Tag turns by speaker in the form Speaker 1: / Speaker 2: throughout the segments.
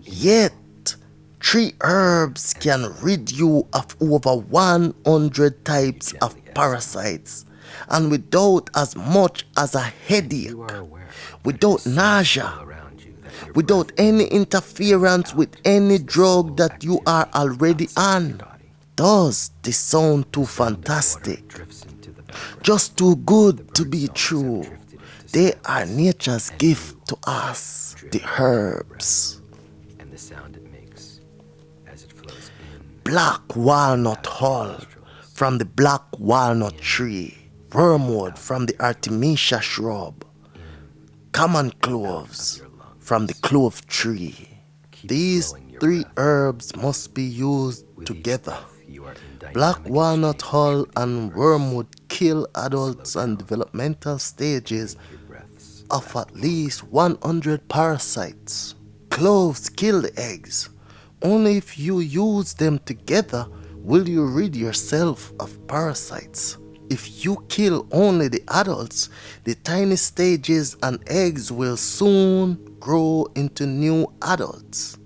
Speaker 1: Yet, 3 herbs can rid you of over 100 types of parasites, and without as much as a headache, without nausea, without any interference with any drug that you are already on. Does this sound too fantastic? Just too good to be true. They are nature's gift to us, the herbs. Black walnut hull from the black walnut tree, wormwood from the artemisia shrub, common cloves from the clove tree. These 3 herbs must be used together. Black walnut hull and wormwood kill adults and developmental stages of at least 100 parasites. Cloves kill the eggs. Only if you use them together will you rid yourself of parasites. If you kill only the adults, the tiny stages and eggs will soon grow into new adults.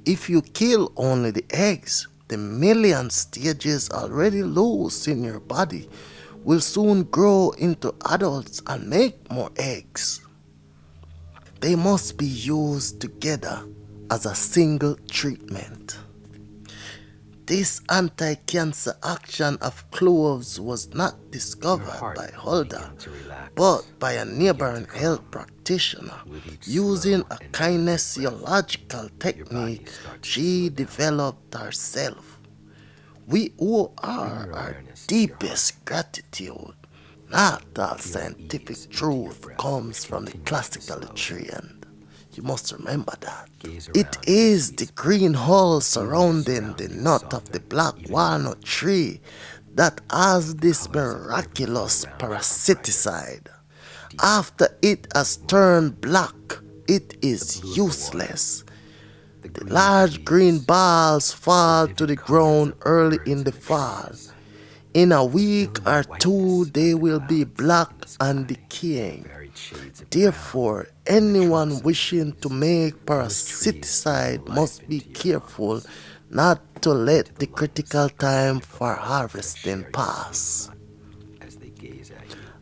Speaker 1: If you kill only the eggs, the million stages already loose in your body will soon grow into adults and make more eggs. They must be used together as a single treatment. This anti-cancer action of cloves was not discovered by Hulda, but by a neighboring health practitioner. Using a kinesiological technique she developed herself. We owe her our deepest gratitude. Not all scientific truth comes from the classically trained. You must remember that. It is the green hull surrounding the nut of the black walnut tree that has this miraculous parasiticide. After it has turned black, it is useless. The large green balls fall to the ground early in the fall. In a week or 2, they will be black and decaying. Therefore, anyone wishing to make parasiticide must be careful not to let the critical time for harvesting pass.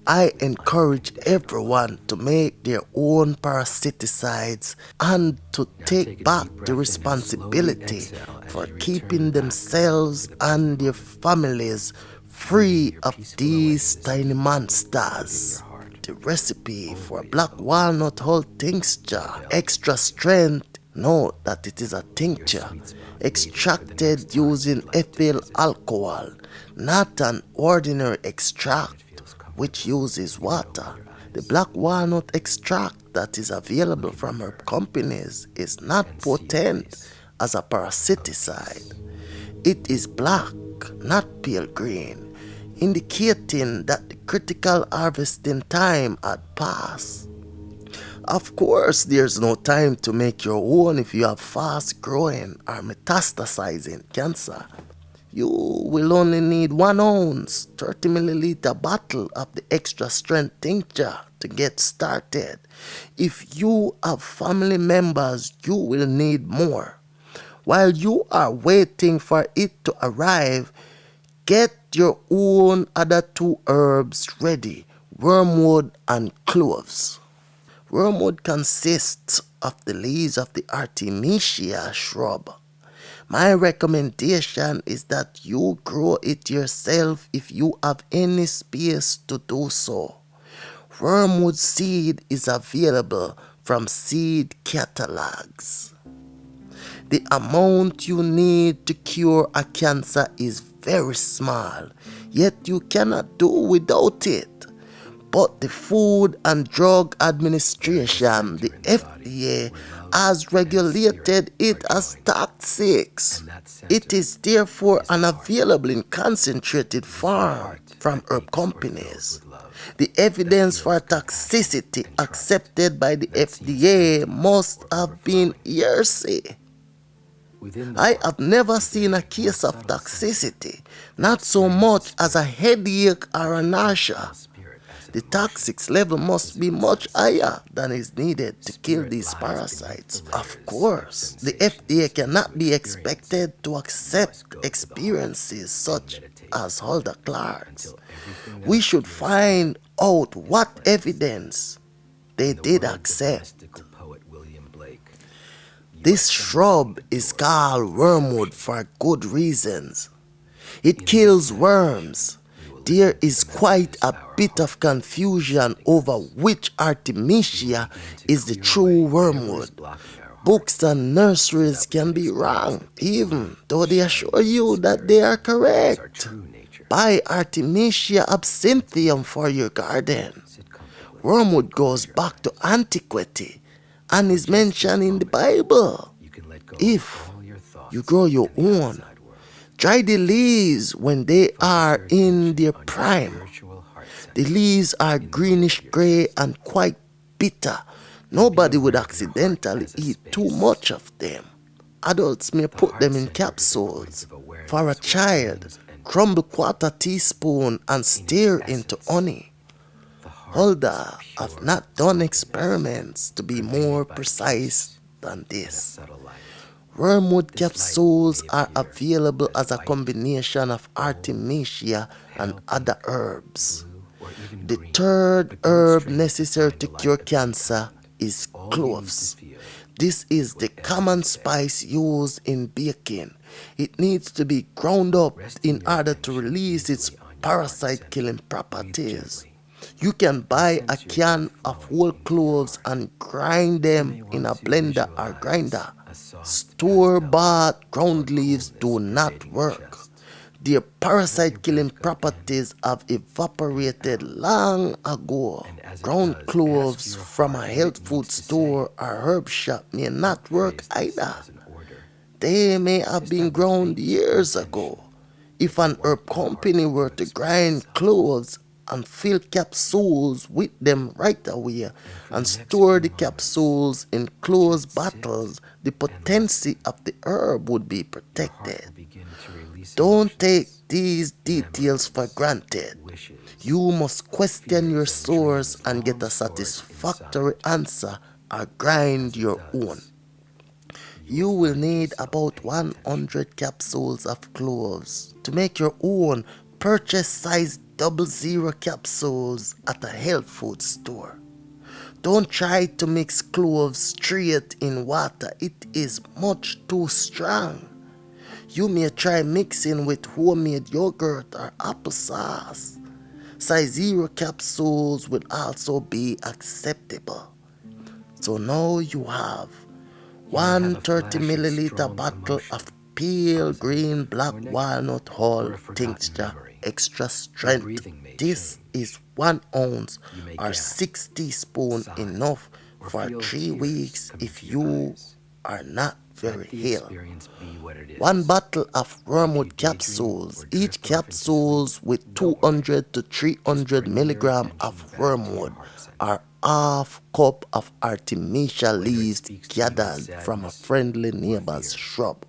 Speaker 1: I encourage everyone to make their own parasiticides and to take back the responsibility for keeping themselves and their families free of these tiny monsters. The recipe for black walnut hull tincture, extra strength, note that it is a tincture, extracted using ethyl alcohol, not an ordinary extract which uses water. The black walnut extract that is available from herb companies is not potent as a parasiticide. It is black, not pale green, indicating that the critical harvesting time had passed. Of course, there's no time to make your own if you have fast-growing or metastasizing cancer. You will only need 1 ounce, 30 milliliter bottle of the extra strength tincture to get started. If you have family members, you will need more. While you are waiting for it to arrive, get your own other 2 herbs ready, wormwood and cloves. Wormwood consists of the leaves of the artemisia shrub. My recommendation is that you grow it yourself if you have any space to do so. Wormwood seed is available from seed catalogs. The amount you need to cure a cancer is very small, yet you cannot do without it. But the Food and Drug Administration, the FDA, has regulated it as toxic. It is therefore unavailable in concentrated form from herb companies. The evidence for toxicity accepted by the FDA must have been hearsay. I have never seen a case of toxicity, not so much as a headache or a nausea. The toxic level must be much higher than is needed to kill these parasites. Of course, the FDA cannot be expected to accept experiences such as Hulda Clark's. We should find out what evidence they did accept. This shrub is called wormwood for good reasons. It kills worms. There is quite a bit of confusion over which Artemisia is the true wormwood. Books and nurseries can be wrong, even though they assure you that they are correct. Buy Artemisia absinthium for your garden. Wormwood goes back to antiquity and is mentioned in the Bible. If you grow your own, dry the leaves when they are in their prime. The leaves are greenish gray and quite bitter. Nobody would accidentally eat too much of them. Adults may put them in capsules. For a child, crumble quarter teaspoon and stir into honey. Hulda have not done experiments to be more precise than this. Wormwood capsules are available as a combination of Artemisia and other herbs. The third herb necessary to cure cancer is cloves. This is the common spice used in baking. It needs to be ground up in order to release its parasite-killing properties. You can buy a can of whole cloves and grind them in a blender or grinder. Store-bought ground leaves do not work. Their parasite-killing properties have evaporated long ago. Ground cloves from a health food store or herb shop may not work either. They may have been ground years ago. If an herb company were to grind cloves and fill capsules with them right away and store the capsules in closed bottles, the potency of the herb would be protected. Don't take these details for granted. You must question your source and get a satisfactory answer or grind your own. You will need about 100 capsules of cloves. To make your own, purchase size 00 capsules at a health food store. Don't try to mix cloves straight in water. It is much too strong. You may try mixing with homemade yogurt or applesauce. Size 0 capsules will also be acceptable. So now you have 130 milliliter bottle of pale green black walnut hull tincture extra strength. This is 1 ounce or 6 teaspoons enough for 3 weeks if you are not very ill. 1 bottle of wormwood capsules. Each capsules with 200 to 300 milligrams of wormwood or half cup of Artemisia leaves gathered from a friendly neighbor's shrub.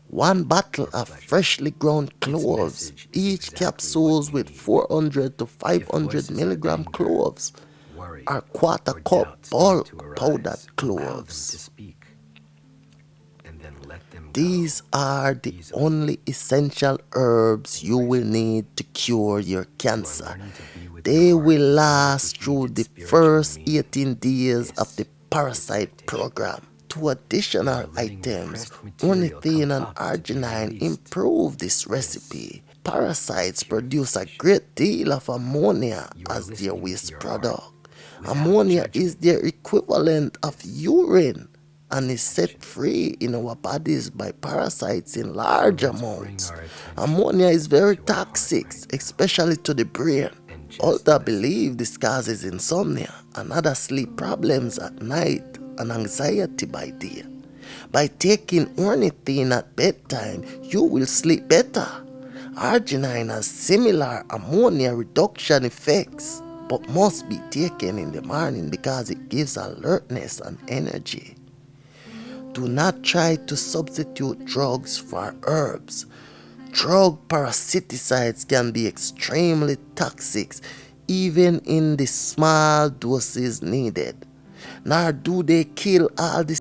Speaker 1: 1 bottle of freshly ground cloves. Each capsules with 400 to 500 milligram cloves or quarter cup bulk powdered cloves. These are the only essential herbs you will need to cure your cancer. They will last through the first 18 days of the Parasite program. 2 additional items, ornithine and arginine, improve this recipe. Parasites produce a great deal of ammonia as their waste product. Ammonia is their equivalent of urine and is set free in our bodies by parasites in large amounts. Ammonia is very toxic, especially to the brain. Others believe this causes insomnia and other sleep problems at night and anxiety by day. By taking ornithine at bedtime, you will sleep better. Arginine has similar ammonia reduction effects, but must be taken in the morning because it gives alertness and energy. Do not try to substitute drugs for herbs. Drug parasiticides can be extremely toxic even in the small doses needed. Nor do they kill all the